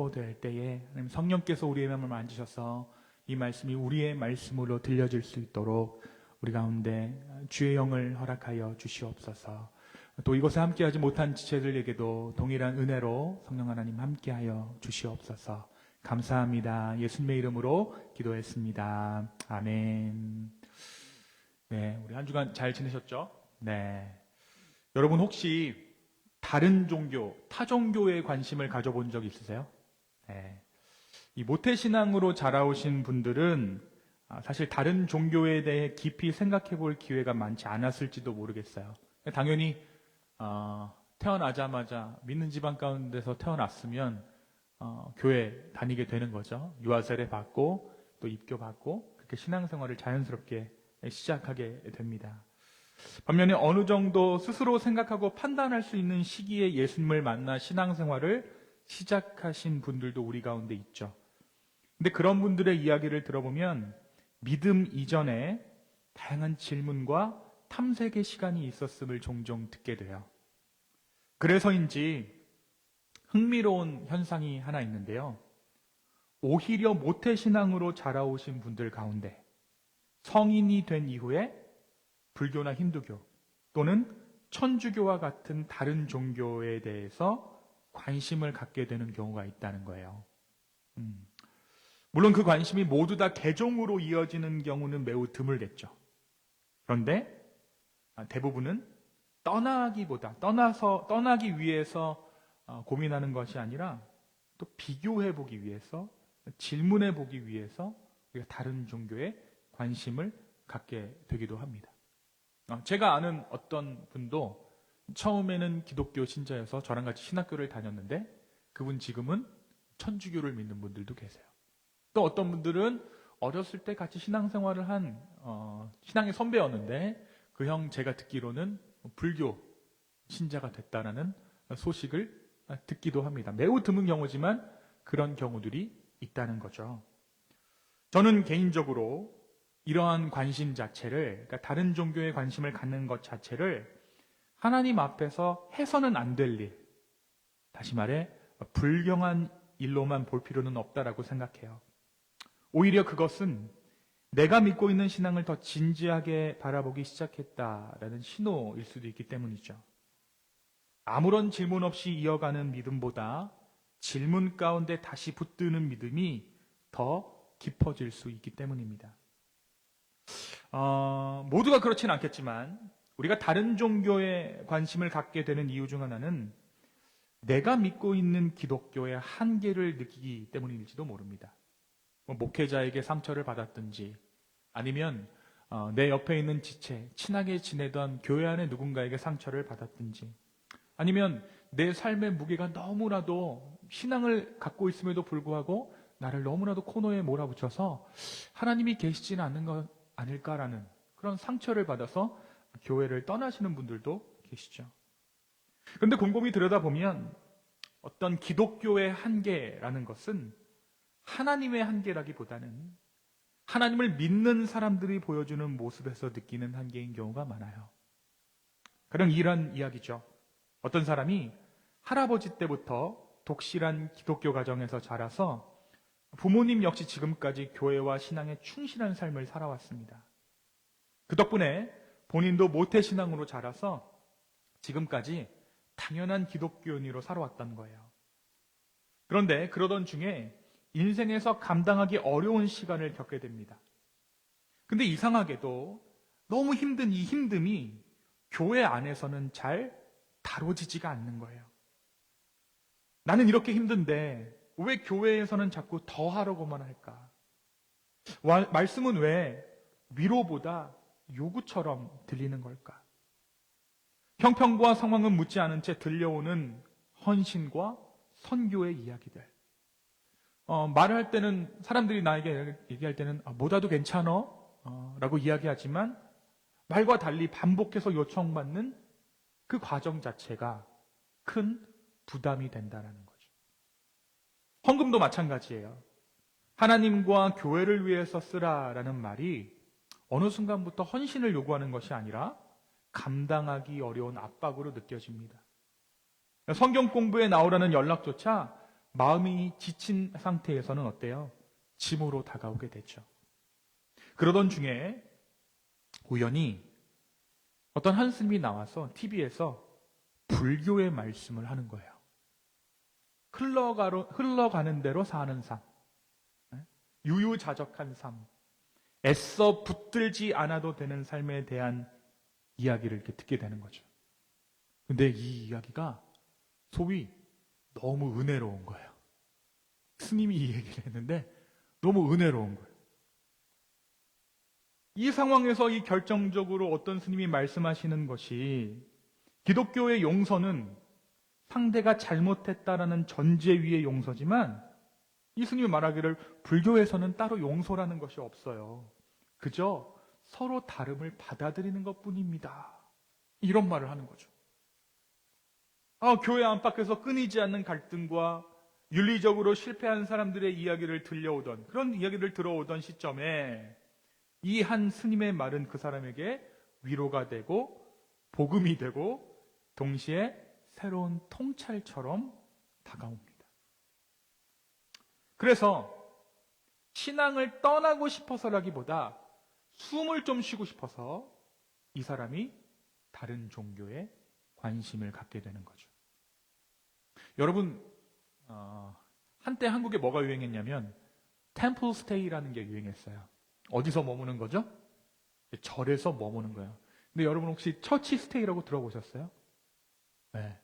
선포될 때에 하나님 성령께서 우리의 마음을 만지셔서 이 말씀이 우리의 말씀으로 들려질 수 있도록 우리 가운데 주의 영을 허락하여 주시옵소서. 또 이곳에 함께하지 못한 지체들에게도 동일한 은혜로 성령 하나님 함께하여 주시옵소서. 감사합니다. 예수님의 이름으로 기도했습니다. 아멘. 네, 우리 한 주간 잘 지내셨죠? 네. 여러분 혹시 다른 종교, 타 종교에 관심을 가져본 적 있으세요? 네. 이 모태신앙으로 자라오신 분들은 사실 다른 종교에 대해 깊이 생각해 볼 기회가 많지 않았을지도 모르겠어요. 당연히 태어나자마자 믿는 집안 가운데서 태어났으면 교회 다니게 되는 거죠. 유아세례 받고 또 입교 받고 그렇게 신앙생활을 자연스럽게 시작하게 됩니다. 반면에 어느 정도 스스로 생각하고 판단할 수 있는 시기에 예수님을 만나 신앙생활을 시작하신 분들도 우리 가운데 있죠. 근데 그런 분들의 이야기를 들어보면 믿음 이전에 다양한 질문과 탐색의 시간이 있었음을 종종 듣게 돼요. 그래서인지 흥미로운 현상이 하나 있는데요. 오히려 모태신앙으로 자라오신 분들 가운데 성인이 된 이후에 불교나 힌두교 또는 천주교와 같은 다른 종교에 대해서 관심을 갖게 되는 경우가 있다는 거예요. 물론 그 관심이 모두 다 개종으로 이어지는 경우는 매우 드물겠죠. 그런데 대부분은 떠나기 위해서 고민하는 것이 아니라 또 비교해보기 위해서, 질문해보기 위해서 우리가 다른 종교에 관심을 갖게 되기도 합니다. 제가 아는 어떤 분도 처음에는 기독교 신자여서 저랑 같이 신학교를 다녔는데 그분 지금은 천주교를 믿는 분들도 계세요. 또 어떤 분들은 어렸을 때 같이 신앙생활을 한 신앙의 선배였는데 그 형 제가 듣기로는 불교 신자가 됐다라는 소식을 듣기도 합니다. 매우 드문 경우지만 그런 경우들이 있다는 거죠. 저는 개인적으로 이러한 관심 자체를, 그러니까 다른 종교에 관심을 갖는 것 자체를 하나님 앞에서 해서는 안 될 일, 다시 말해 불경한 일로만 볼 필요는 없다라고 생각해요. 오히려 그것은 내가 믿고 있는 신앙을 더 진지하게 바라보기 시작했다라는 신호일 수도 있기 때문이죠. 아무런 질문 없이 이어가는 믿음보다 질문 가운데 다시 붙드는 믿음이 더 깊어질 수 있기 때문입니다. 모두가 그렇진 않겠지만 우리가 다른 종교에 관심을 갖게 되는 이유 중 하나는 내가 믿고 있는 기독교의 한계를 느끼기 때문일지도 모릅니다. 목회자에게 상처를 받았든지 아니면 내 옆에 있는 지체, 친하게 지내던 교회 안에 누군가에게 상처를 받았든지 아니면 내 삶의 무게가 너무나도 신앙을 갖고 있음에도 불구하고 나를 너무나도 코너에 몰아붙여서 하나님이 계시지는 않는 것 아닐까라는 그런 상처를 받아서 교회를 떠나시는 분들도 계시죠. 그런데 곰곰이 들여다보면 어떤 기독교의 한계라는 것은 하나님의 한계라기보다는 하나님을 믿는 사람들이 보여주는 모습에서 느끼는 한계인 경우가 많아요. 가령 이런 이야기죠. 어떤 사람이 할아버지 때부터 독실한 기독교 가정에서 자라서 부모님 역시 지금까지 교회와 신앙에 충실한 삶을 살아왔습니다. 그 덕분에 본인도 모태신앙으로 자라서 지금까지 당연한 기독교인으로 살아왔던 거예요. 그런데 그러던 중에 인생에서 감당하기 어려운 시간을 겪게 됩니다. 근데 이상하게도 너무 힘든 이 힘듦이 교회 안에서는 잘 다뤄지지가 않는 거예요. 나는 이렇게 힘든데 왜 교회에서는 자꾸 더 하려고만 할까? 말씀은 왜 위로보다 요구처럼 들리는 걸까? 형편과 상황은 묻지 않은 채 들려오는 헌신과 선교의 이야기들. 말을 할 때는 사람들이 나에게 얘기할 때는 뭐라도 괜찮어? 라고 이야기하지만 말과 달리 반복해서 요청받는 그 과정 자체가 큰 부담이 된다는 거죠. 헌금도 마찬가지예요. 하나님과 교회를 위해서 쓰라라는 말이 어느 순간부터 헌신을 요구하는 것이 아니라 감당하기 어려운 압박으로 느껴집니다. 성경 공부에 나오라는 연락조차 마음이 지친 상태에서는 어때요? 짐으로 다가오게 되죠. 그러던 중에 우연히 어떤 한 스님이 나와서 TV에서 불교의 말씀을 하는 거예요. 흘러가는 대로 사는 삶, 유유자적한 삶, 애써 붙들지 않아도 되는 삶에 대한 이야기를 이렇게 듣게 되는 거죠. 근데 이 이야기가 소위 너무 은혜로운 거예요. 스님이 이 얘기를 했는데 너무 은혜로운 거예요. 이 상황에서 이 결정적으로 어떤 스님이 말씀하시는 것이 기독교의 용서는 상대가 잘못했다라는 전제 위의 용서지만 이 스님이 말하기를 불교에서는 따로 용서라는 것이 없어요. 그저 서로 다름을 받아들이는 것뿐입니다. 이런 말을 하는 거죠. 교회 안팎에서 끊이지 않는 갈등과 윤리적으로 실패한 사람들의 이야기를 들려오던 그런 이야기를 들어오던 시점에 이 한 스님의 말은 그 사람에게 위로가 되고 복음이 되고 동시에 새로운 통찰처럼 다가옵니다. 그래서 신앙을 떠나고 싶어서라기보다 숨을 좀 쉬고 싶어서 이 사람이 다른 종교에 관심을 갖게 되는 거죠. 여러분, 한때 한국에 뭐가 유행했냐면 템플 스테이라는 게 유행했어요. 어디서 머무는 거죠? 절에서 머무는 거예요. 근데 여러분 혹시 처치 스테이라고 들어보셨어요? 네.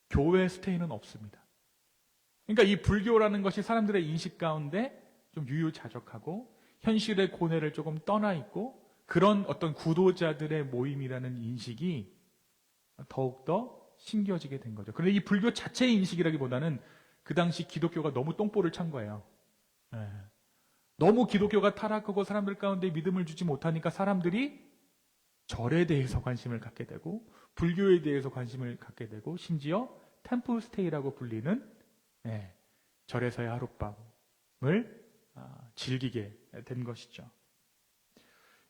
교회 스테이는 없습니다. 그러니까 이 불교라는 것이 사람들의 인식 가운데 좀 유유자적하고 현실의 고뇌를 조금 떠나 있고 그런 어떤 구도자들의 모임이라는 인식이 더욱더 심겨지게 된 거죠. 그런데 이 불교 자체의 인식이라기보다는 그 당시 기독교가 너무 똥볼을 찬 거예요. 네. 너무 기독교가 타락하고 사람들 가운데 믿음을 주지 못하니까 사람들이 절에 대해서 관심을 갖게 되고 불교에 대해서 관심을 갖게 되고 심지어 템플 스테이라고 불리는 절에서의 하룻밤을 즐기게 된 것이죠.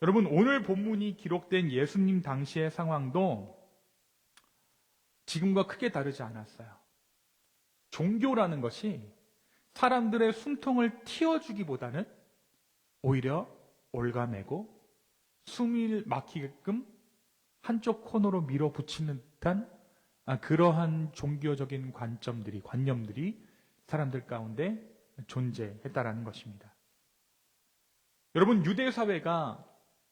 여러분, 오늘 본문이 기록된 예수님 당시의 상황도 지금과 크게 다르지 않았어요. 종교라는 것이 사람들의 숨통을 틔워주기보다는 오히려 올가매고 숨이 막히게끔 한쪽 코너로 밀어붙이는 듯한 그러한 종교적인 관념들이 사람들 가운데 존재했다라는 것입니다. 여러분, 유대 사회가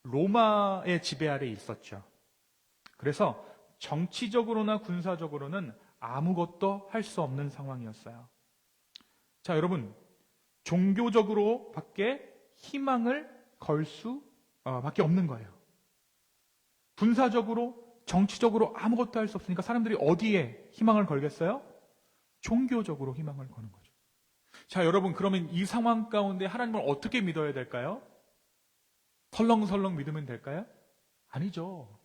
로마의 지배 아래에 있었죠. 그래서 정치적으로나 군사적으로는 아무것도 할 수 없는 상황이었어요. 자, 여러분, 종교적으로 밖에 희망을 걸 수 밖에 없는 거예요. 군사적으로, 정치적으로 아무것도 할 수 없으니까 사람들이 어디에 희망을 걸겠어요? 종교적으로 희망을 거는 거죠. 자, 여러분, 그러면 이 상황 가운데 하나님을 어떻게 믿어야 될까요? 설렁설렁 믿으면 될까요? 아니죠.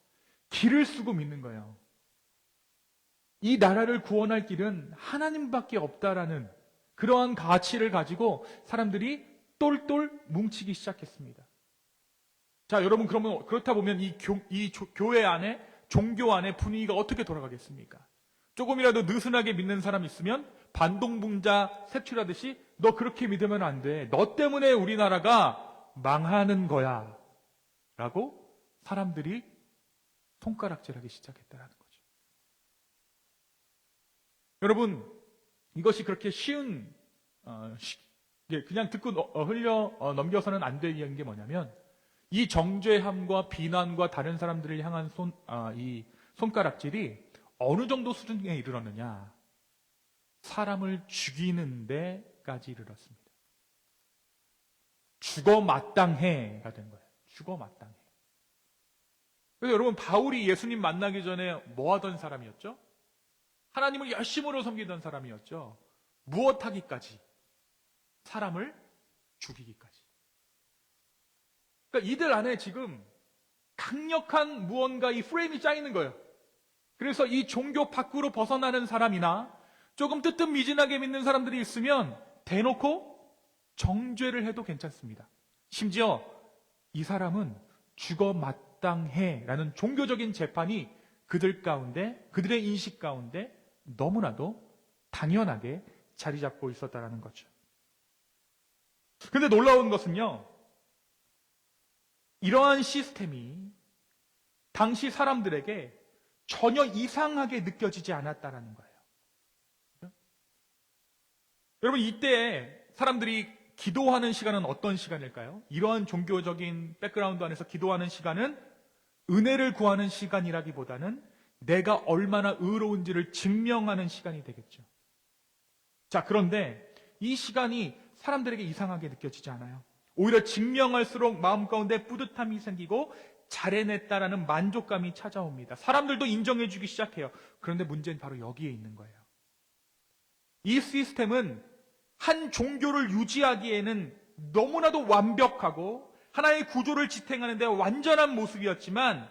길을 쓰고 믿는 거예요. 이 나라를 구원할 길은 하나님밖에 없다라는 그러한 가치를 가지고 사람들이 똘똘 뭉치기 시작했습니다. 자, 여러분, 그러면 그렇다 보면 이 교회 안에, 종교 안에 분위기가 어떻게 돌아가겠습니까? 조금이라도 느슨하게 믿는 사람 있으면 반동분자 색출하듯이 너 그렇게 믿으면 안 돼. 너 때문에 우리나라가 망하는 거야. 라고 사람들이 손가락질하기 시작했다는 거죠. 여러분, 이것이 그렇게 쉬운 그냥 듣고 넘겨서는 안 되는 게 뭐냐면 이 정죄함과 비난과 다른 사람들을 향한 이 손가락질이 어느 정도 수준에 이르렀느냐? 사람을 죽이는 데까지 이르렀습니다. 죽어 마땅해가 된 거예요. 죽어 마땅해. 그래서 여러분, 바울이 예수님 만나기 전에 뭐 하던 사람이었죠? 하나님을 열심으로 섬기던 사람이었죠. 무엇하기까지? 사람을 죽이기까지. 그러니까 이들 안에 지금 강력한 무언가 이 프레임이 짜이는 거예요. 그래서 이 종교 밖으로 벗어나는 사람이나 조금 뜨뜻미진하게 믿는 사람들이 있으면 대놓고 정죄를 해도 괜찮습니다. 심지어 이 사람은 죽어 마땅해라는 종교적인 재판이 그들 가운데, 그들의 인식 가운데 너무나도 당연하게 자리 잡고 있었다라는 거죠. 근데 놀라운 것은요, 이러한 시스템이 당시 사람들에게 전혀 이상하게 느껴지지 않았다라는 거예요. 여러분, 이때 사람들이 기도하는 시간은 어떤 시간일까요? 이러한 종교적인 백그라운드 안에서 기도하는 시간은 은혜를 구하는 시간이라기보다는 내가 얼마나 의로운지를 증명하는 시간이 되겠죠. 자, 그런데 이 시간이 사람들에게 이상하게 느껴지지 않아요. 오히려 증명할수록 마음 가운데 뿌듯함이 생기고 잘해냈다라는 만족감이 찾아옵니다. 사람들도 인정해주기 시작해요. 그런데 문제는 바로 여기에 있는 거예요. 이 시스템은 한 종교를 유지하기에는 너무나도 완벽하고 하나의 구조를 지탱하는 데 완전한 모습이었지만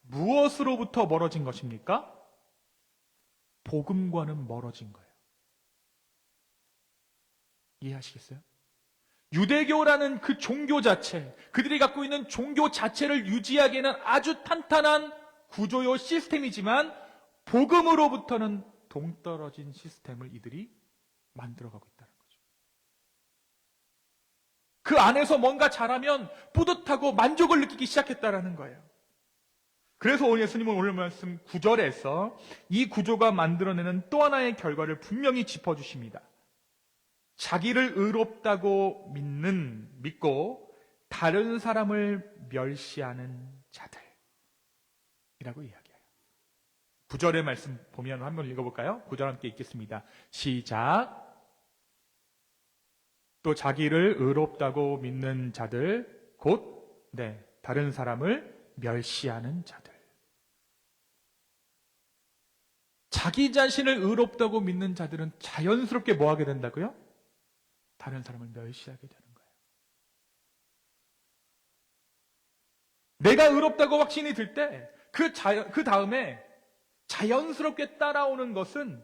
무엇으로부터 멀어진 것입니까? 복음과는 멀어진 거예요. 이해하시겠어요? 유대교라는 그 종교 자체, 그들이 갖고 있는 종교 자체를 유지하기에는 아주 탄탄한 구조요 시스템이지만 복음으로부터는 동떨어진 시스템을 이들이 만들어가고 있다는 거죠. 그 안에서 뭔가 잘하면 뿌듯하고 만족을 느끼기 시작했다라는 거예요. 그래서 예수님은 오늘 말씀 9절에서 이 구조가 만들어내는 또 하나의 결과를 분명히 짚어주십니다. 자기를 의롭다고 믿고 다른 사람을 멸시하는 자들이라고 이야기해요. 9절의 말씀 보면 한번 읽어볼까요? 9절 함께 읽겠습니다. 시작. 또 자기를 의롭다고 믿는 자들, 곧 다른 사람을 멸시하는 자들. 자기 자신을 의롭다고 믿는 자들은 자연스럽게 뭐 하게 된다고요? 다른 사람을 멸시하게 되는 거예요. 내가 의롭다고 확신이 들 때 그 다음에 자연스럽게 따라오는 것은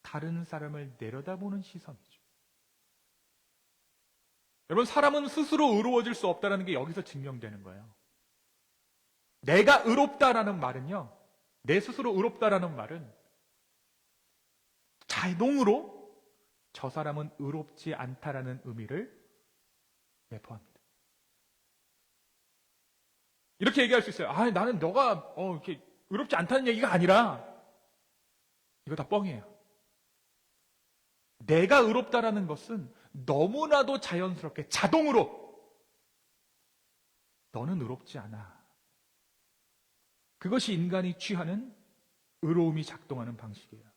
다른 사람을 내려다보는 시선이죠. 여러분, 사람은 스스로 의로워질 수 없다는 게 여기서 증명되는 거예요. 내가 의롭다라는 말은요, 내 스스로 의롭다라는 말은 자동으로 저 사람은 의롭지 않다라는 의미를 내포합니다. 이렇게 얘기할 수 있어요. 나는 너가 이렇게 의롭지 않다는 얘기가 아니라 이거 다 뻥이에요. 내가 의롭다라는 것은 너무나도 자연스럽게 자동으로 너는 의롭지 않아. 그것이 인간이 취하는 의로움이 작동하는 방식이에요.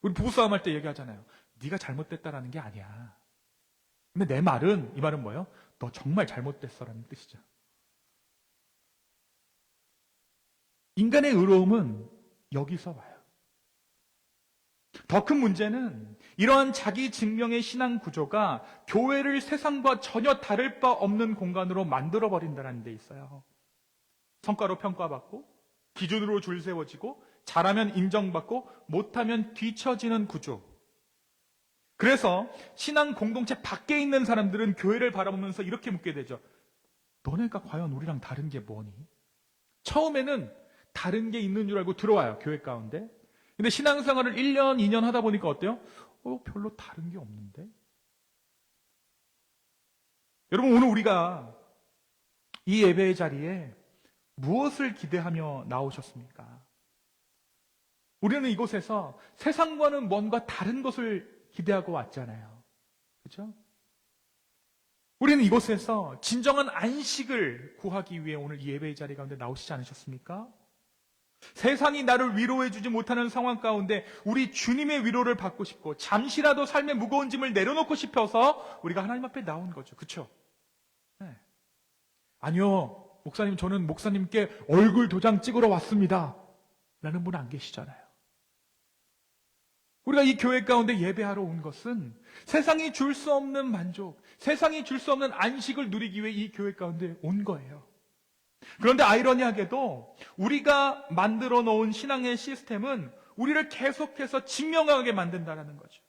우리 부부싸움 할 때 얘기하잖아요. 네가 잘못됐다라는 게 아니야. 근데 이 말은 뭐예요? 너 정말 잘못됐어라는 뜻이죠. 인간의 의로움은 여기서 와요. 더 큰 문제는 이러한 자기 증명의 신앙 구조가 교회를 세상과 전혀 다를 바 없는 공간으로 만들어버린다는 데 있어요. 성과로 평가받고 기준으로 줄 세워지고 잘하면 인정받고 못하면 뒤처지는 구조. 그래서 신앙 공동체 밖에 있는 사람들은 교회를 바라보면서 이렇게 묻게 되죠. 너네가 과연 우리랑 다른 게 뭐니? 처음에는 다른 게 있는 줄 알고 들어와요, 교회 가운데. 근데 신앙생활을 1년, 2년 하다 보니까 어때요? 별로 다른 게 없는데? 여러분, 오늘 우리가 이 예배의 자리에 무엇을 기대하며 나오셨습니까? 우리는 이곳에서 세상과는 뭔가 다른 것을 기대하고 왔잖아요. 그렇죠? 우리는 이곳에서 진정한 안식을 구하기 위해 오늘 이 예배의 자리 가운데 나오시지 않으셨습니까? 세상이 나를 위로해주지 못하는 상황 가운데 우리 주님의 위로를 받고 싶고 잠시라도 삶의 무거운 짐을 내려놓고 싶어서 우리가 하나님 앞에 나온 거죠. 그렇죠? 네. 아니요, 목사님, 저는 목사님께 얼굴 도장 찍으러 왔습니다 라는 분 안 계시잖아요. 우리가 이 교회 가운데 예배하러 온 것은 세상이 줄 수 없는 만족, 세상이 줄 수 없는 안식을 누리기 위해 이 교회 가운데 온 거예요. 그런데 아이러니하게도 우리가 만들어 놓은 신앙의 시스템은 우리를 계속해서 증명하게 만든다는 거죠.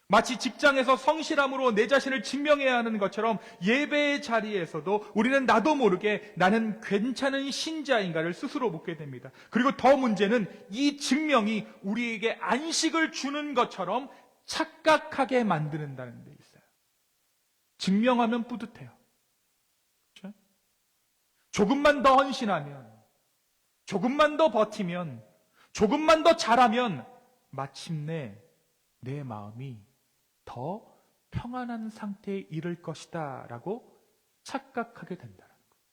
마치 직장에서 성실함으로 내 자신을 증명해야 하는 것처럼 예배의 자리에서도 우리는 나도 모르게 나는 괜찮은 신자인가를 스스로 묻게 됩니다. 그리고 더 문제는 이 증명이 우리에게 안식을 주는 것처럼 착각하게 만드는다는 데 있어요. 증명하면 뿌듯해요. 그렇죠? 조금만 더 헌신하면, 조금만 더 버티면, 조금만 더 잘하면 마침내 내 마음이 더 평안한 상태에 이를 것이다 라고 착각하게 된다는 거예요.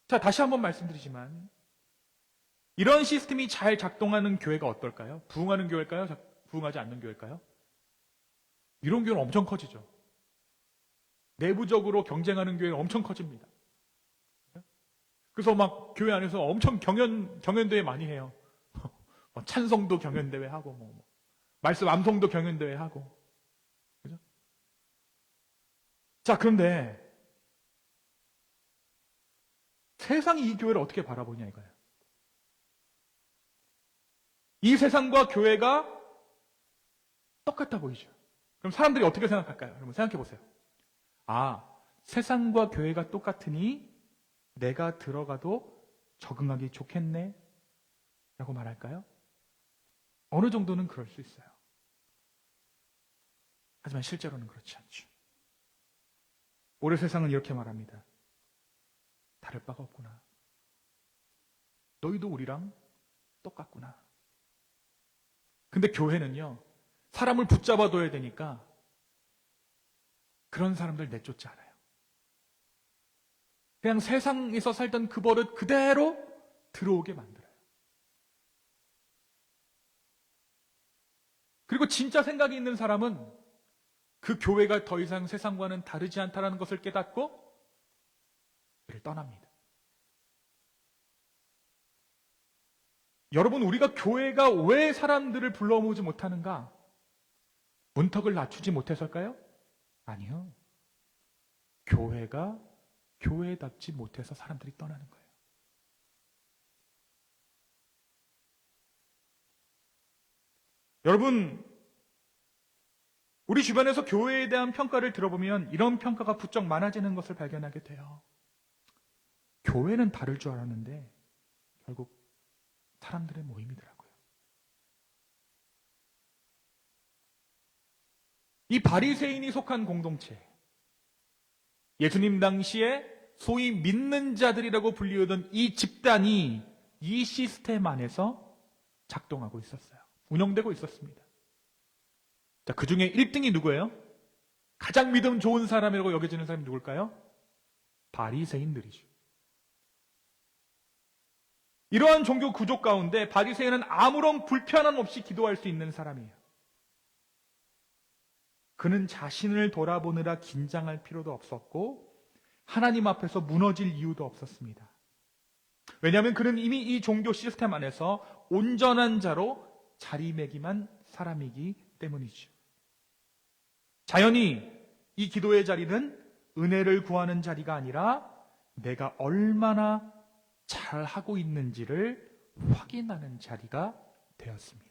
자, 다시 한번 말씀드리지만 이런 시스템이 잘 작동하는 교회가 어떨까요? 부흥하는 교회일까요? 부흥하지 않는 교회일까요? 이런 교회는 엄청 커지죠. 내부적으로 경쟁하는 교회는 엄청 커집니다. 그래서 막 교회 안에서 엄청 경연대회 많이 해요. 찬송도 경연대회 하고, 말씀 암송도 경연대회 하고. 그죠? 자, 그런데 세상이 이 교회를 어떻게 바라보냐 이거예요. 이 세상과 교회가 똑같아 보이죠. 그럼 사람들이 어떻게 생각할까요? 여러분 생각해 보세요. 아, 세상과 교회가 똑같으니 내가 들어가도 적응하기 좋겠네? 라고 말할까요? 어느 정도는 그럴 수 있어요. 하지만 실제로는 그렇지 않죠. 올해 세상은 이렇게 말합니다. 다를 바가 없구나. 너희도 우리랑 똑같구나. 근데 교회는요, 사람을 붙잡아둬야 되니까 그런 사람들 내쫓지 않아요. 그냥 세상에서 살던 그 버릇 그대로 들어오게 만들어요. 그리고 진짜 생각이 있는 사람은 그 교회가 더 이상 세상과는 다르지 않다는 것을 깨닫고 그를 떠납니다. 여러분, 우리가 교회가 왜 사람들을 불러 모으지 못하는가? 문턱을 낮추지 못해서일까요? 아니요. 교회가 교회답지 못해서 사람들이 떠나는 거예요. 여러분, 우리 주변에서 교회에 대한 평가를 들어보면 이런 평가가 부쩍 많아지는 것을 발견하게 돼요. 교회는 다를 줄 알았는데 결국 사람들의 모임이더라고요. 이 바리새인이 속한 공동체, 예수님 당시에 소위 믿는 자들이라고 불리우던 이 집단이 이 시스템 안에서 작동하고 있었어요. 운영되고 있었습니다. 자, 그 중에 1등이 누구예요? 가장 믿음 좋은 사람이라고 여겨지는 사람이 누굴까요? 바리새인들이죠. 이러한 종교 구조 가운데 바리새인은 아무런 불편함 없이 기도할 수 있는 사람이에요. 그는 자신을 돌아보느라 긴장할 필요도 없었고 하나님 앞에서 무너질 이유도 없었습니다. 왜냐하면 그는 이미 이 종교 시스템 안에서 온전한 자로 자리매김한 사람이기 때문이죠. 자연히 이 기도의 자리는 은혜를 구하는 자리가 아니라 내가 얼마나 잘하고 있는지를 확인하는 자리가 되었습니다.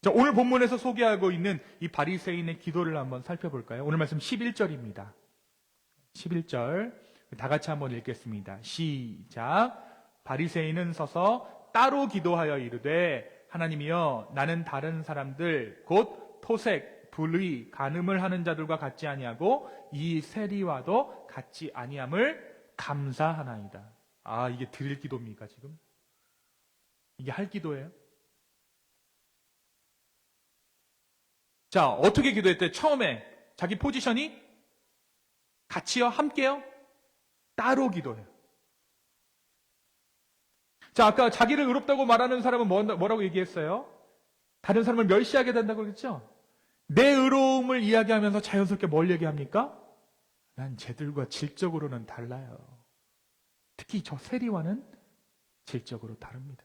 자, 오늘 본문에서 소개하고 있는 이 바리새인의 기도를 한번 살펴볼까요? 오늘 말씀 11절입니다. 11절 다 같이 한번 읽겠습니다. 시작. 바리새인은 서서 따로 기도하여 이르되 하나님이여 나는 다른 사람들 곧 토색, 불의, 간음을 하는 자들과 같지 아니하고 이 세리와도 같지 아니함을 감사하나이다. 아, 이게 드릴 기도입니까 지금? 이게 할 기도예요? 자, 어떻게 기도했대? 처음에 자기 포지션이 같이요? 함께요? 따로 기도해요. 자, 아까 자기를 의롭다고 말하는 사람은 뭐라고 얘기했어요? 다른 사람을 멸시하게 된다고 그랬죠? 내 의로움을 이야기하면서 자연스럽게 뭘 얘기합니까? 난 쟤들과 질적으로는 달라요. 특히 저 세리와는 질적으로 다릅니다.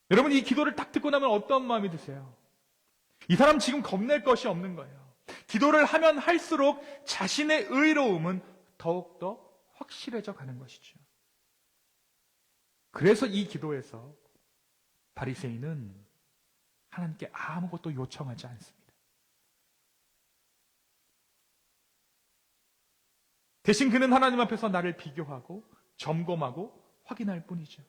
여러분, 이 기도를 딱 듣고 나면 어떤 마음이 드세요? 이 사람 지금 겁낼 것이 없는 거예요. 기도를 하면 할수록 자신의 의로움은 더욱더 확실해져 가는 것이죠. 그래서 이 기도에서 바리새인은 하나님께 아무것도 요청하지 않습니다. 대신 그는 하나님 앞에서 나를 비교하고 점검하고 확인할 뿐이죠.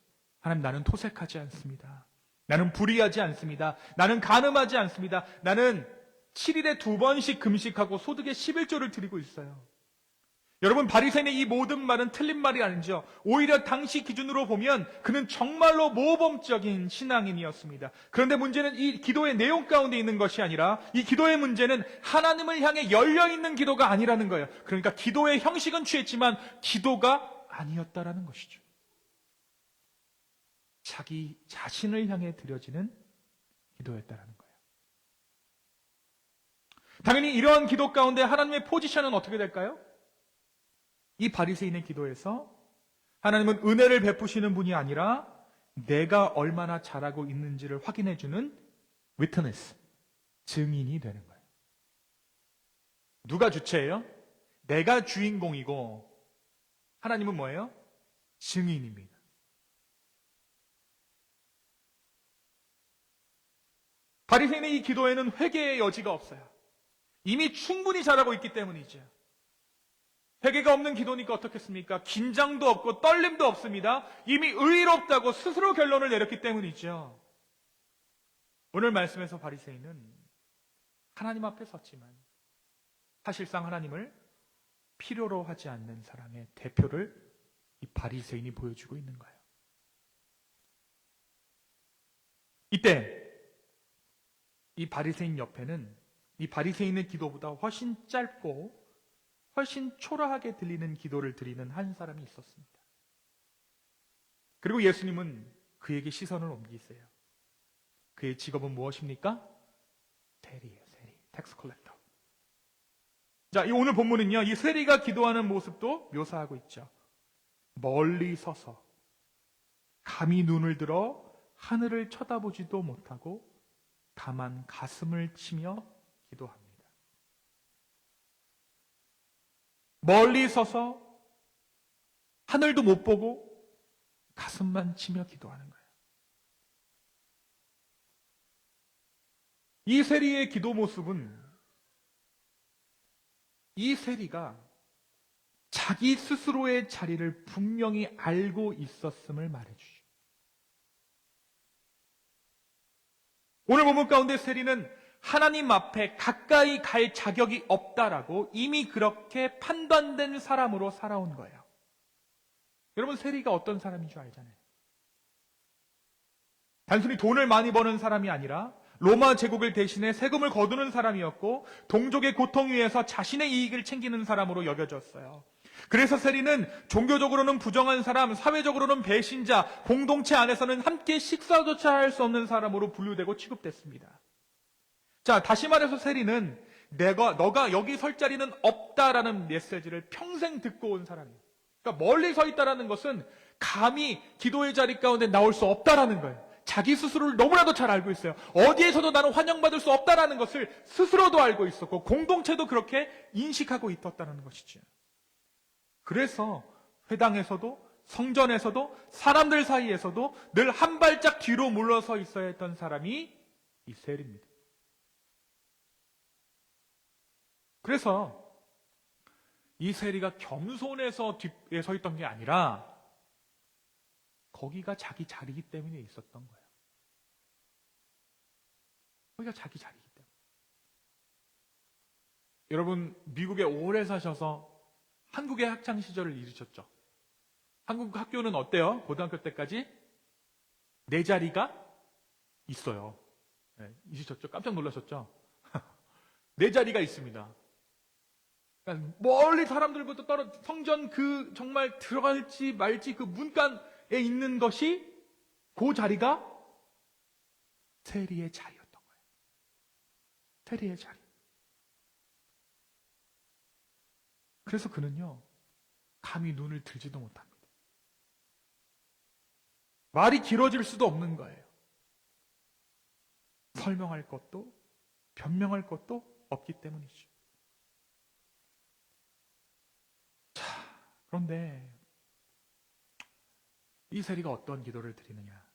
하나님, 나는 토색하지 않습니다. 나는 불의하지 않습니다. 나는 간음하지 않습니다. 나는 7일에 2번씩 금식하고 소득의 11조를 드리고 있어요. 여러분, 바리새인의 이 모든 말은 틀린 말이 아니죠. 오히려 당시 기준으로 보면 그는 정말로 모범적인 신앙인이었습니다. 그런데 문제는 이 기도의 내용 가운데 있는 것이 아니라 이 기도의 문제는 하나님을 향해 열려있는 기도가 아니라는 거예요. 그러니까 기도의 형식은 취했지만 기도가 아니었다라는 것이죠. 자기 자신을 향해 드려지는 기도였다라는 거예요. 당연히 이러한 기도 가운데 하나님의 포지션은 어떻게 될까요? 이 바리새인의 기도에서 하나님은 은혜를 베푸시는 분이 아니라 내가 얼마나 잘하고 있는지를 확인해주는 witness, 증인이 되는 거예요. 누가 주체예요? 내가 주인공이고 하나님은 뭐예요? 증인입니다. 바리새인의 이 기도에는 회개의 여지가 없어요. 이미 충분히 잘하고 있기 때문이죠. 회개가 없는 기도니까 어떻겠습니까? 긴장도 없고 떨림도 없습니다. 이미 의롭다고 스스로 결론을 내렸기 때문이죠. 오늘 말씀에서 바리새인은 하나님 앞에 섰지만 사실상 하나님을 필요로 하지 않는 사람의 대표를 이 바리새인이 보여주고 있는 거예요. 이때 이 바리새인 옆에는 이 바리새인의 기도보다 훨씬 짧고 훨씬 초라하게 들리는 기도를 드리는 한 사람이 있었습니다. 그리고 예수님은 그에게 시선을 옮기세요. 그의 직업은 무엇입니까? 세리예요, 세리. 텍스 컬렉터. 자, 이 오늘 본문은요, 이 세리가 기도하는 모습도 묘사하고 있죠. 멀리 서서 감히 눈을 들어 하늘을 쳐다보지도 못하고 다만 가슴을 치며 기도합니다. 멀리 서서 하늘도 못 보고 가슴만 치며 기도하는 거예요. 이 세리의 기도 모습은 이 세리가 자기 스스로의 자리를 분명히 알고 있었음을 말해주죠. 오늘 본문 가운데 세리는 하나님 앞에 가까이 갈 자격이 없다라고 이미 그렇게 판단된 사람으로 살아온 거예요. 여러분, 세리가 어떤 사람인 줄 알잖아요. 단순히 돈을 많이 버는 사람이 아니라 로마 제국을 대신해 세금을 거두는 사람이었고 동족의 고통 위에서 자신의 이익을 챙기는 사람으로 여겨졌어요. 그래서 세리는 종교적으로는 부정한 사람, 사회적으로는 배신자, 공동체 안에서는 함께 식사조차 할 수 없는 사람으로 분류되고 취급됐습니다. 자, 다시 말해서 세리는 너가 여기 설 자리는 없다라는 메시지를 평생 듣고 온 사람이에요. 그러니까 멀리 서 있다라는 것은 감히 기도의 자리 가운데 나올 수 없다라는 거예요. 자기 스스로를 너무나도 잘 알고 있어요. 어디에서도 나는 환영받을 수 없다라는 것을 스스로도 알고 있었고 공동체도 그렇게 인식하고 있었다는 것이죠. 그래서 회당에서도 성전에서도 사람들 사이에서도 늘 한 발짝 뒤로 물러서 있어야 했던 사람이 이 세리입니다. 그래서 이 세리가 겸손해서 뒤에 서 있던 게 아니라 거기가 자기 자리이기 때문에 있었던 거예요. 거기가 자기 자리이기 때문에. 여러분, 미국에 오래 사셔서 한국의 학창 시절을 잃으셨죠? 한국 학교는 어때요? 고등학교 때까지 내 자리가 있어요. 네, 잊으셨죠? 깜짝 놀라셨죠? 내 자리가 있습니다. 그러니까 멀리 사람들부터 성전 정말 들어갈지 말지 그 문간에 있는 것이 그 자리가 세리의 자리였던 거예요. 세리의 자리. 그래서 그는요, 감히 눈을 들지도 못합니다. 말이 길어질 수도 없는 거예요. 설명할 것도 변명할 것도 없기 때문이죠. 그런데 이 세리가 어떤 기도를 드리느냐?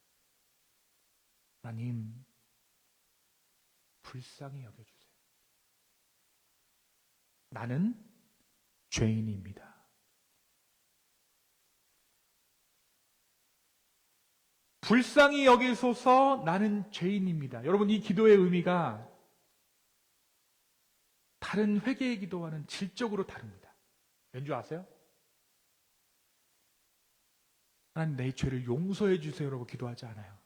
하나님, 불쌍히 여겨주세요. 나는 죄인입니다. 불쌍히 여기소서 나는 죄인입니다. 여러분, 이 기도의 의미가 다른 회개의 기도와는 질적으로 다릅니다. 왠지 아세요? 하나님, 내 죄를 용서해 주세요라고 기도하지 않아요.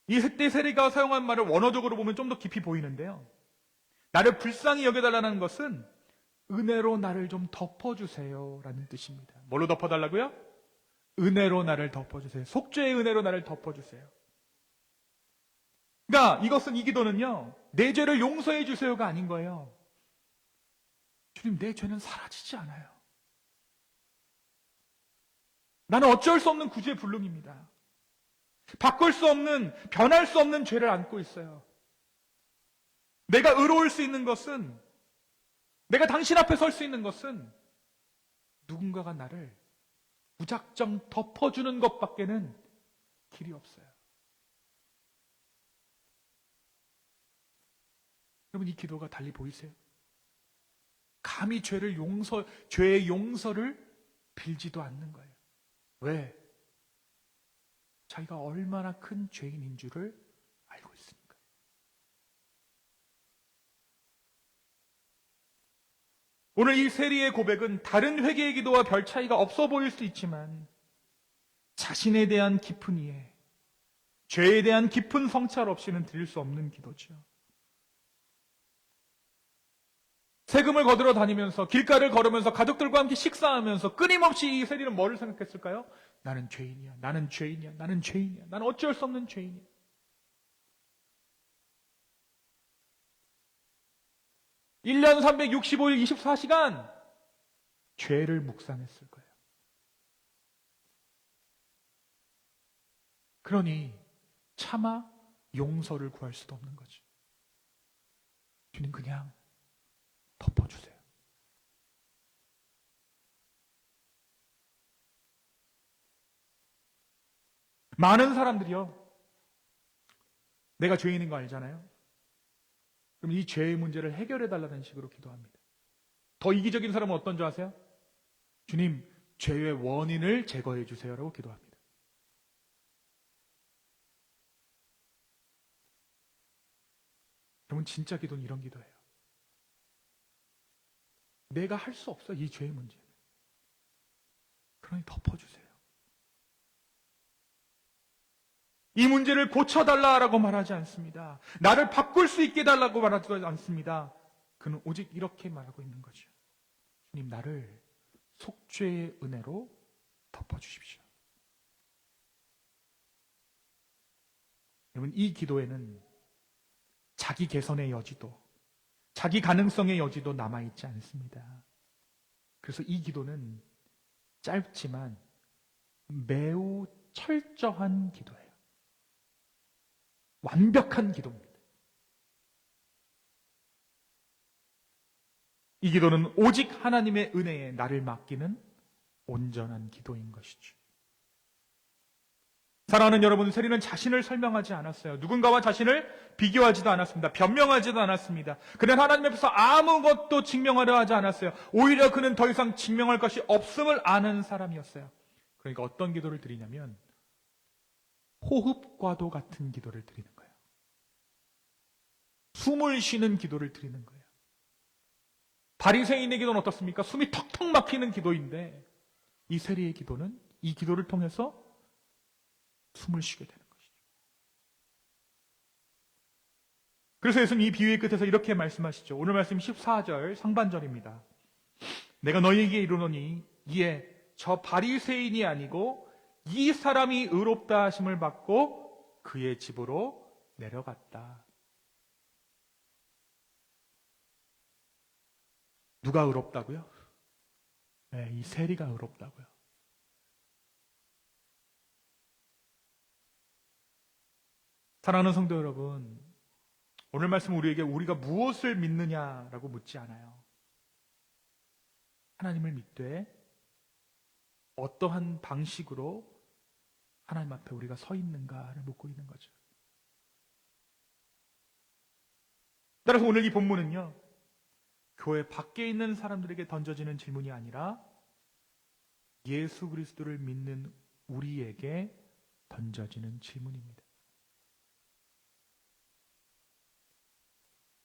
이때 세리가 사용한 말을 원어적으로 보면 좀 더 깊이 보이는데요. 나를 불쌍히 여겨달라는 것은 은혜로 나를 좀 덮어주세요 라는 뜻입니다. 뭘로 덮어달라고요? 은혜로 나를 덮어주세요. 속죄의 은혜로 나를 덮어주세요. 그러니까 이것은, 이 기도는요, 내 죄를 용서해 주세요가 아닌 거예요. 주님, 내 죄는 사라지지 않아요. 나는 어쩔 수 없는 구주의 불능입니다. 바꿀 수 없는, 변할 수 없는 죄를 안고 있어요. 내가 의로울 수 있는 것은, 내가 당신 앞에 설 수 있는 것은 누군가가 나를 무작정 덮어주는 것밖에는 길이 없어요. 여러분, 이 기도가 달리 보이세요? 감히 죄의 용서를 빌지도 않는 거예요. 왜? 자기가 얼마나 큰 죄인인 줄을 알고 있으니까. 오늘 이 세리의 고백은 다른 회개의 기도와 별 차이가 없어 보일 수 있지만 자신에 대한 깊은 이해, 죄에 대한 깊은 성찰 없이는 드릴 수 없는 기도죠. 세금을 거두러 다니면서, 길가를 걸으면서, 가족들과 함께 식사하면서 끊임없이 이 세리는 뭐를 생각했을까요? 나는 죄인이야, 나는 죄인이야, 나는 죄인이야, 나는 어쩔 수 없는 죄인이야. (1년 365일 24시간) 죄를 묵상했을 거예요. 그러니 차마 용서를 구할 수도 없는 거죠. 주님, 그냥 덮어주세요. 많은 사람들이요, 내가 죄인인 거 알잖아요. 그럼 이 죄의 문제를 해결해달라는 식으로 기도합니다. 더 이기적인 사람은 어떤 줄 아세요? 주님, 죄의 원인을 제거해 주세요라고 기도합니다. 여러분, 진짜 기도는 이런 기도예요. 내가 할 수 없어, 이 죄의 문제는. 그러니 덮어주세요. 이 문제를 고쳐달라고 말하지 않습니다. 나를 바꿀 수 있게 해달라고 말하지 않습니다. 그는 오직 이렇게 말하고 있는 거죠. 주님, 나를 속죄의 은혜로 덮어주십시오. 여러분, 이 기도에는 자기 개선의 여지도, 자기 가능성의 여지도 남아있지 않습니다. 그래서 이 기도는 짧지만 매우 철저한 기도예요. 완벽한 기도입니다. 이 기도는 오직 하나님의 은혜에 나를 맡기는 온전한 기도인 것이죠. 사랑하는 여러분, 세리는 자신을 설명하지 않았어요. 누군가와 자신을 비교하지도 않았습니다. 변명하지도 않았습니다. 그는 하나님 앞에서 아무것도 증명하려 하지 않았어요. 오히려 그는 더 이상 증명할 것이 없음을 아는 사람이었어요. 그러니까 어떤 기도를 드리냐면 호흡과도 같은 기도를 드리는 거예요. 숨을 쉬는 기도를 드리는 거예요. 바리새인의 기도는 어떻습니까? 숨이 턱턱 막히는 기도인데 이 세리의 기도는 이 기도를 통해서 숨을 쉬게 되는 것이죠. 그래서 예수님 이 비유의 끝에서 이렇게 말씀하시죠. 오늘 말씀 14절 상반절입니다. 내가 너희에게 이르노니 이에 저 바리새인이 아니고 이 사람이 의롭다 하심을 받고 그의 집으로 내려갔다. 누가 의롭다고요? 네, 이 세리가 의롭다고요. 사랑하는 성도 여러분, 오늘 말씀 우리에게 우리가 무엇을 믿느냐라고 묻지 않아요. 하나님을 믿되 어떠한 방식으로 하나님 앞에 우리가 서 있는가를 묻고 있는 거죠. 따라서 오늘 이 본문은요, 교회 밖에 있는 사람들에게 던져지는 질문이 아니라 예수 그리스도를 믿는 우리에게 던져지는 질문입니다.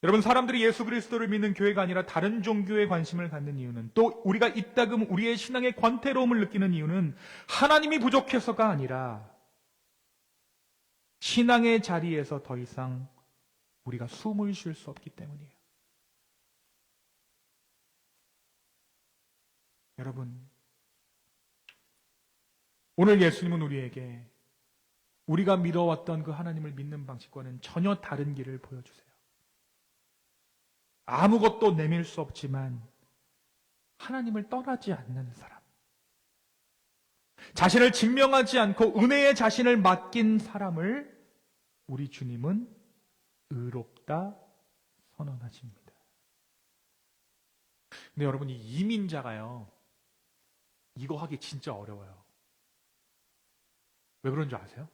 여러분, 사람들이 예수 그리스도를 믿는 교회가 아니라 다른 종교에 관심을 갖는 이유는, 또 우리가 이따금 우리의 신앙의 권태로움을 느끼는 이유는 하나님이 부족해서가 아니라 신앙의 자리에서 더 이상 우리가 숨을 쉴 수 없기 때문이에요. 여러분, 오늘 예수님은 우리에게 우리가 믿어왔던 그 하나님을 믿는 방식과는 전혀 다른 길을 보여주세요. 아무것도 내밀 수 없지만 하나님을 떠나지 않는 사람, 자신을 증명하지 않고 은혜의 자신을 맡긴 사람을 우리 주님은 의롭다 선언하십니다. 근데 여러분, 이 이민자가요, 이거 하기 진짜 어려워요. 왜 그런 줄 아세요?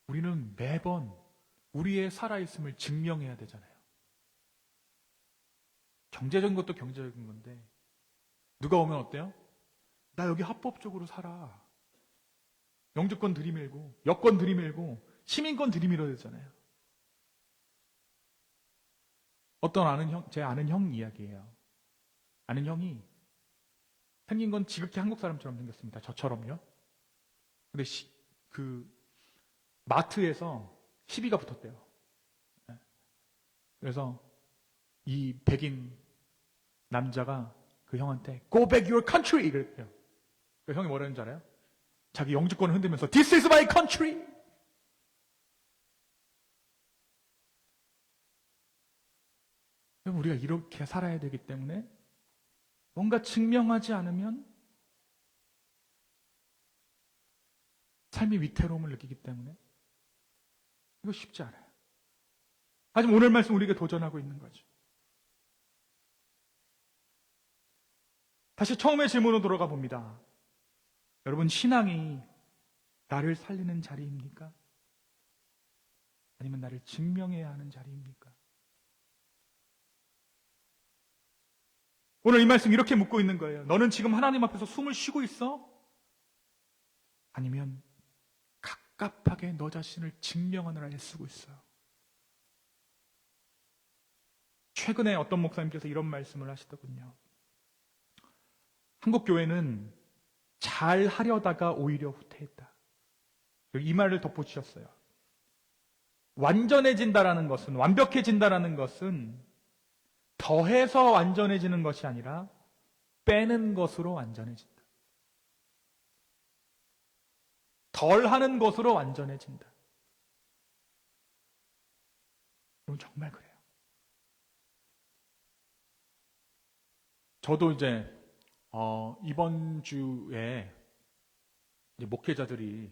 우리는 매번 우리의 살아있음을 증명해야 되잖아요. 경제적인 것도 경제적인 건데, 누가 오면 어때요? 나 여기 합법적으로 살아. 영주권 들이밀고, 여권 들이밀고, 시민권 들이밀어야 되잖아요. 제 아는 형 이야기예요. 아는 형이 생긴 건 지극히 한국 사람처럼 생겼습니다. 저처럼요. 근데 마트에서 시비가 붙었대요. 그래서 이 백인 남자가 그 형한테 Go back your country! 이랬대요. 그 형이 뭐라는 줄 알아요? 자기 영주권을 흔들면서 This is my country! 우리가 이렇게 살아야 되기 때문에 뭔가 증명하지 않으면 삶이 위태로움을 느끼기 때문에 이거 쉽지 않아요. 하지만 오늘 말씀 우리에게 도전하고 있는 거죠. 다시 처음의 질문으로 돌아가 봅니다. 여러분, 신앙이 나를 살리는 자리입니까? 아니면 나를 증명해야 하는 자리입니까? 오늘 이 말씀 이렇게 묻고 있는 거예요. 너는 지금 하나님 앞에서 숨을 쉬고 있어? 아니면 갑갑하게 너 자신을 증명하느라 애쓰고 있어요? 최근에 어떤 목사님께서 이런 말씀을 하시더군요. 한국 교회는 잘 하려다가 오히려 후퇴했다. 이 말을 덧붙이셨어요. 완전해진다라는 것은, 완벽해진다라는 것은 더해서 완전해지는 것이 아니라 빼는 것으로 완전해진다. 덜 하는 것으로 완전해진다. 그럼 정말 그래요. 저도 이제 이번 주에 이제 목회자들이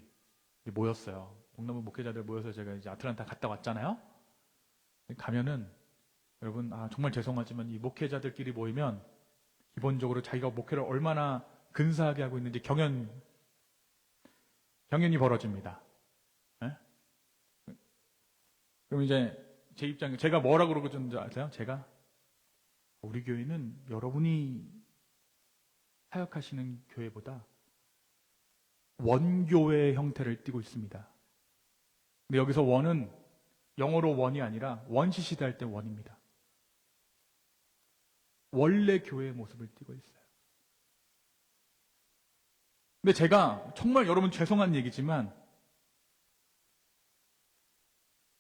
모였어요. 동남아 목회자들 모여서 제가 이제 아틀란타 갔다 왔잖아요. 가면은 여러분, 정말 죄송하지만 이 목회자들끼리 모이면 기본적으로 자기가 목회를 얼마나 근사하게 하고 있는지 경연이 벌어집니다. 네? 그럼 이제 제 입장에 제가 뭐라고 그러고 있는지 아세요? 제가 우리 교회는 여러분이 사역하시는 교회보다 원교회의 형태를 띠고 있습니다. 근데 여기서 원은 영어로 원이 아니라 원시시대 할 때 원입니다. 원래 교회의 모습을 띠고 있어요. 근데 제가 정말 여러분 죄송한 얘기지만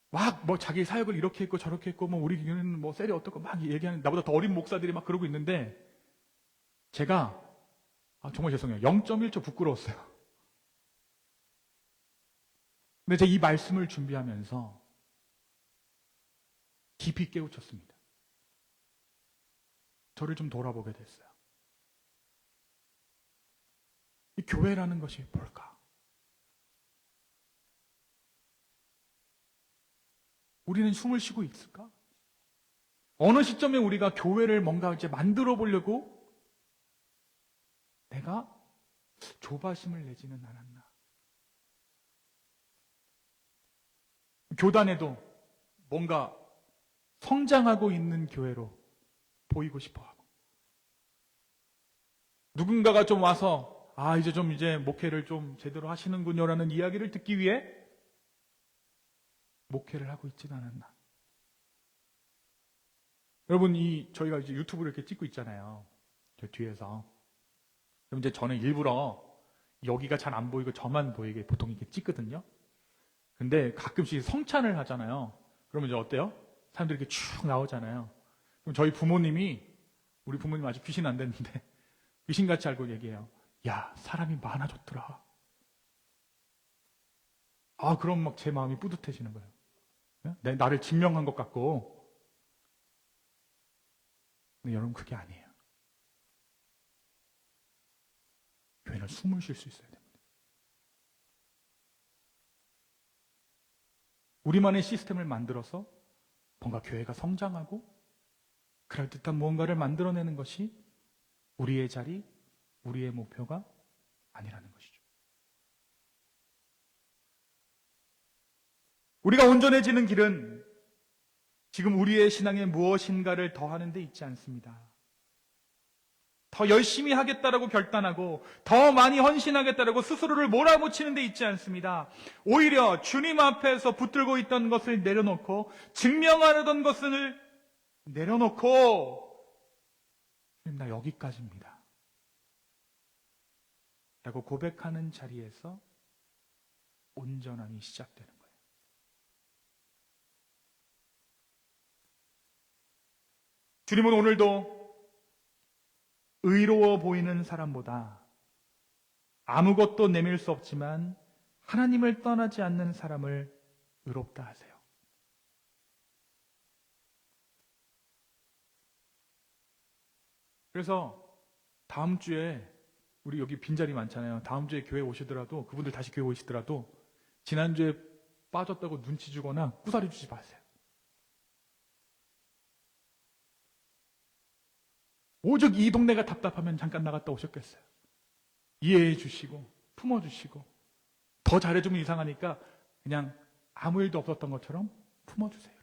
막 자기 사역을 이렇게 했고 저렇게 했고 우리 교회는 셀이 어떻고 막 얘기하는, 나보다 더 어린 목사들이 막 그러고 있는데 제가 정말 죄송해요. 0.1초 부끄러웠어요. 근데 제가 이 말씀을 준비하면서 깊이 깨우쳤습니다. 저를 좀 돌아보게 됐어요. 이 교회라는 것이 뭘까? 우리는 숨을 쉬고 있을까? 어느 시점에 우리가 교회를 뭔가 이제 만들어 보려고 내가 조바심을 내지는 않았나? 교단에도 뭔가 성장하고 있는 교회로 보이고 싶어 하고, 누군가가 좀 와서 이제 목회를 좀 제대로 하시는군요라는 이야기를 듣기 위해 목회를 하고 있지는 않았나. 여러분, 저희가 이제 유튜브를 이렇게 찍고 있잖아요. 저 뒤에서. 그럼 이제 저는 일부러 여기가 잘 안 보이고 저만 보이게 보통 이렇게 찍거든요. 근데 가끔씩 성찬을 하잖아요. 그러면 이제 어때요? 사람들이 이렇게 쭉 나오잖아요. 그럼 저희 부모님이, 우리 부모님 아직 귀신 안 됐는데, 귀신같이 알고 얘기해요. 야, 사람이 많아졌더라. 그럼 막 제 마음이 뿌듯해지는 거예요. 나를 증명한 것 같고. 근데 여러분, 그게 아니에요. 교회는 숨을 쉴 수 있어야 됩니다. 우리만의 시스템을 만들어서 뭔가 교회가 성장하고 그럴듯한 무언가를 만들어내는 것이 우리의 자리, 우리의 목표가 아니라는 것이죠. 우리가 온전해지는 길은 지금 우리의 신앙에 무엇인가를 더하는 데 있지 않습니다. 더 열심히 하겠다라고 결단하고 더 많이 헌신하겠다라고 스스로를 몰아붙이는 데 있지 않습니다. 오히려 주님 앞에서 붙들고 있던 것을 내려놓고 증명하려던 것을 내려놓고 주님, 나 여기까지입니다 라고 고백하는 자리에서 온전함이 시작되는 거예요. 주님은 오늘도 의로워 보이는 사람보다 아무것도 내밀 수 없지만 하나님을 떠나지 않는 사람을 의롭다 하세요. 그래서 다음 주에 우리 여기 빈자리 많잖아요. 다음 주에 교회 오시더라도, 그분들 다시 교회 오시더라도 지난주에 빠졌다고 눈치 주거나 꾸사리 주지 마세요. 오죽 이 동네가 답답하면 잠깐 나갔다 오셨겠어요. 이해해 주시고 품어주시고, 더 잘해주면 이상하니까 그냥 아무 일도 없었던 것처럼 품어주세요.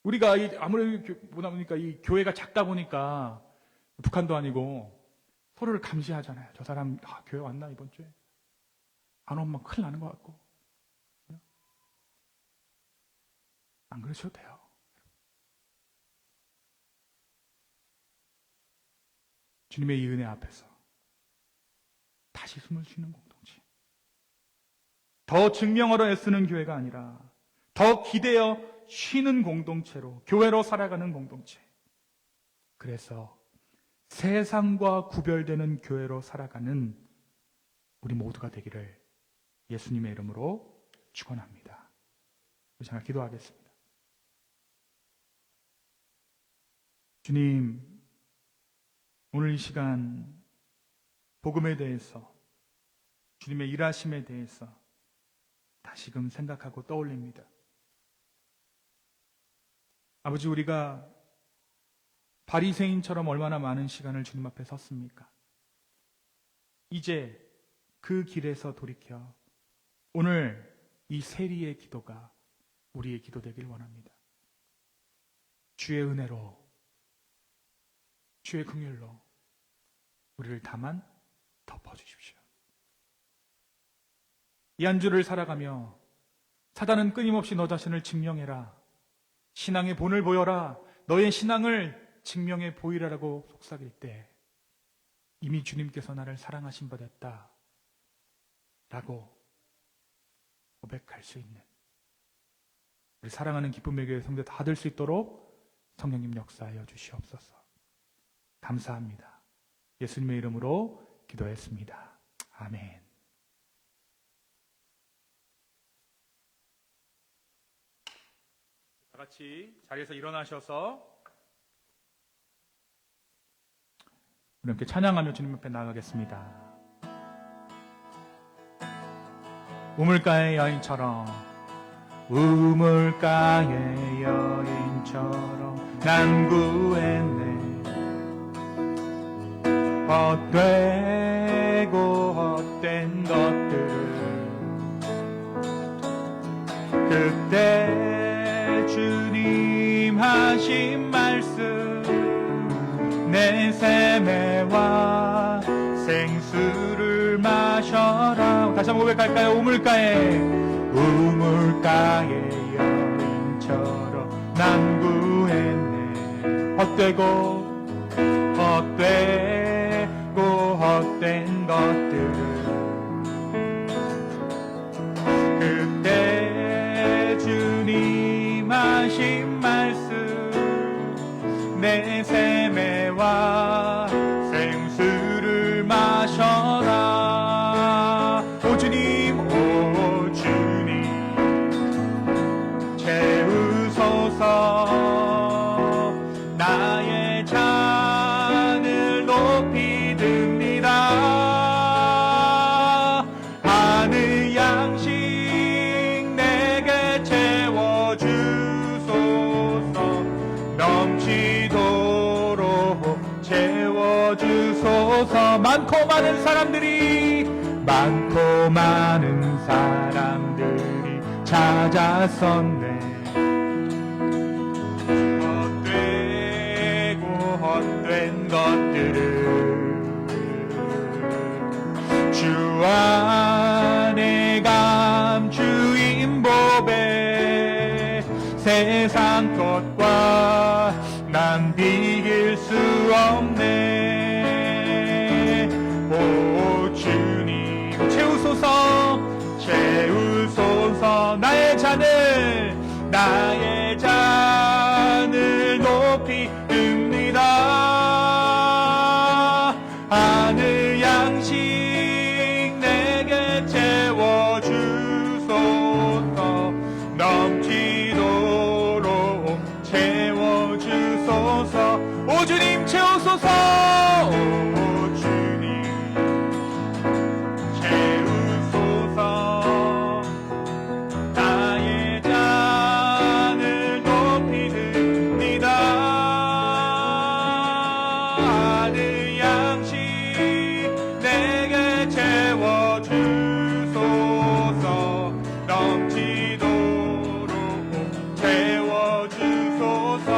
우리가 아무래도 보다 보니까 이 교회가 작다 보니까, 북한도 아니고 서로를 감시하잖아요. 저 사람 교회 왔나 이번 주에? 안 오면 큰일 나는 것 같고. 안 그러셔도 돼요. 주님의 이 은혜 앞에서 다시 숨을 쉬는 공동체, 더 증명하러 애쓰는 교회가 아니라 더 기대어 쉬는 공동체로, 교회로 살아가는 공동체, 그래서 세상과 구별되는 교회로 살아가는 우리 모두가 되기를 예수님의 이름으로 축원합니다. 제가 기도하겠습니다. 주님, 오늘 이 시간 복음에 대해서, 주님의 일하심에 대해서 다시금 생각하고 떠올립니다. 아버지, 우리가 바리새인처럼 얼마나 많은 시간을 주님 앞에 섰습니까? 이제 그 길에서 돌이켜 오늘 이 세리의 기도가 우리의 기도 되길 원합니다. 주의 은혜로, 주의 긍휼로 우리를 다만 덮어주십시오. 이 한 주를 살아가며 사단은 끊임없이 너 자신을 증명해라, 신앙의 본을 보여라, 너의 신앙을 증명해 보이라라고 속삭일 때 이미 주님께서 나를 사랑하신 바 됐다 라고 고백할 수 있는 우리 사랑하는 기쁨의 교회 성도 다 될 수 있도록 성령님 역사하여 주시옵소서. 감사합니다. 예수님의 이름으로 기도했습니다. 아멘. 다 같이 자리에서 일어나셔서 우리 함께 찬양하며 주님 앞에 나가겠습니다. 우물가의 여인처럼, 우물가의 여인처럼 난 구했네. 헛되고 헛된 것들을 그때 하신 말씀 내 세매와 생수를 마셔라. 다시 한번 고백할까요? 우물가에 여인처럼 난 구했네. 헛된 것들을 그때 주님 하신 말씀 내 세매와 생수를 마셔라. 오 주님 채우소서. 나의 잔을 높이 듭니다. 하늘 양식 내게 채워주소서. 넘치도록 채워주소서. 많고 많은 사람들이 찾았었네. 헛된 것들을 주 안에 감추인 보배 세상 것과 난 비길 수 없네. 오 주님 채우소서. 나의 잔을 높이 듭니다. 하늘 양식 내게 채워주소서. 넘치도록 채워주소서. 오 주님 채우소서. 오 주님 채우소서. 나의 잔을 높이 듭니다. 하늘 양식 내게 채워주소서. 넘치도록 채워주소서.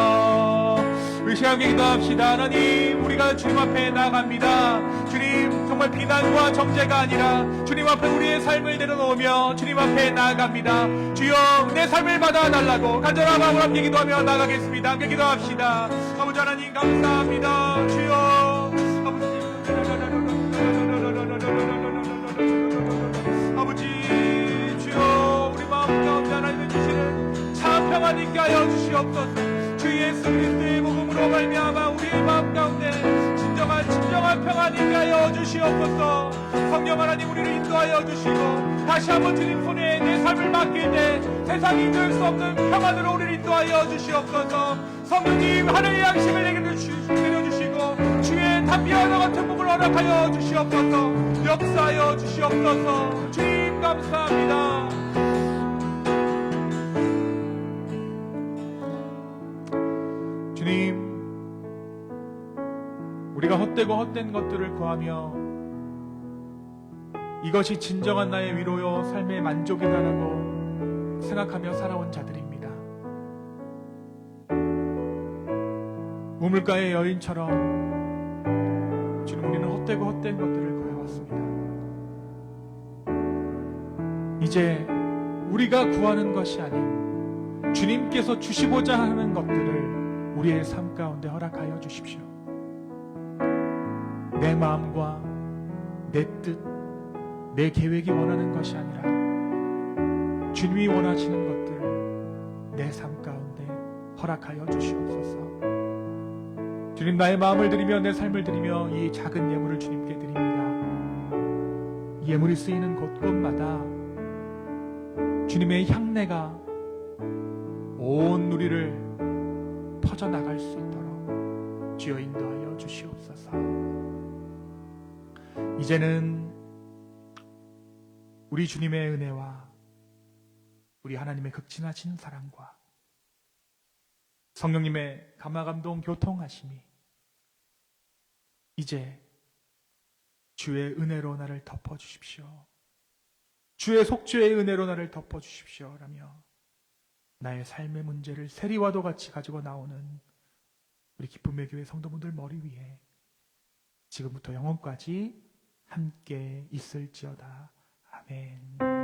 우리 시간 기도합시다. 하나님, 우리가 주님 앞에 나갑니다. 주님, 정말 비난과 정죄가 아니라 주님 앞에 우리의 삶을 내려놓으며 주님 앞에 나아갑니다. 주여, 내 삶을 받아달라고 간절한 마음으로 함께 기도하며 나가겠습니다. 함께 기도합시다. 아버지 하나님 감사합니다. 주여, 아버지 주여, 우리 마음 가운데 하나님의 주시는 참 평안 있게 하여 주시옵소서. 주 예수 그리스도의 복음으로 말미암아 우리의 마음 가운데 진정한 평안 있게 하여 주시옵소서. 성령 하나님, 우리를 인도하여 주시고 다시 한번 주님 손에 내 삶을 맡길 때 세상이 인도할 수 없는 평안으로 우리를 인도하여 주시옵소서. 성령님, 하늘의 양식을 내게 내려주시고 주의 담비와도 같은 몸을 허락하여 주시옵소서. 역사하여 주시옵소서. 주님 감사합니다. 주님, 우리가 헛된 것들을 구하며 이것이 진정한 나의 위로요 삶의 만족이다라고 생각하며 살아온 자들입니다. 우물가의 여인처럼 주님, 우리는 헛된 것들을 구해왔습니다. 이제 우리가 구하는 것이 아닌 주님께서 주시고자 하는 것들을 우리의 삶 가운데 허락하여 주십시오. 내 마음과 내 뜻, 내 계획이 원하는 것이 아니라 주님이 원하시는 것들을 내 삶 가운데 허락하여 주시옵소서. 주님, 나의 마음을 드리며 내 삶을 드리며 이 작은 예물을 주님께 드립니다. 이 예물이 쓰이는 곳곳마다 주님의 향내가 온 누리를 퍼져나갈 수 있도록 주여 인도하여 주시옵소서. 이제는 우리 주님의 은혜와 우리 하나님의 극진하신 사랑과 성령님의 감화감동 교통하심이 이제 주의 은혜로 나를 덮어주십시오. 주의 속죄의 은혜로 나를 덮어주십시오 라며 나의 삶의 문제를 세리와도 같이 가지고 나오는 우리 기쁨의 교회 성도분들 머리 위에 지금부터 영원까지 함께 있을지어다. 아멘.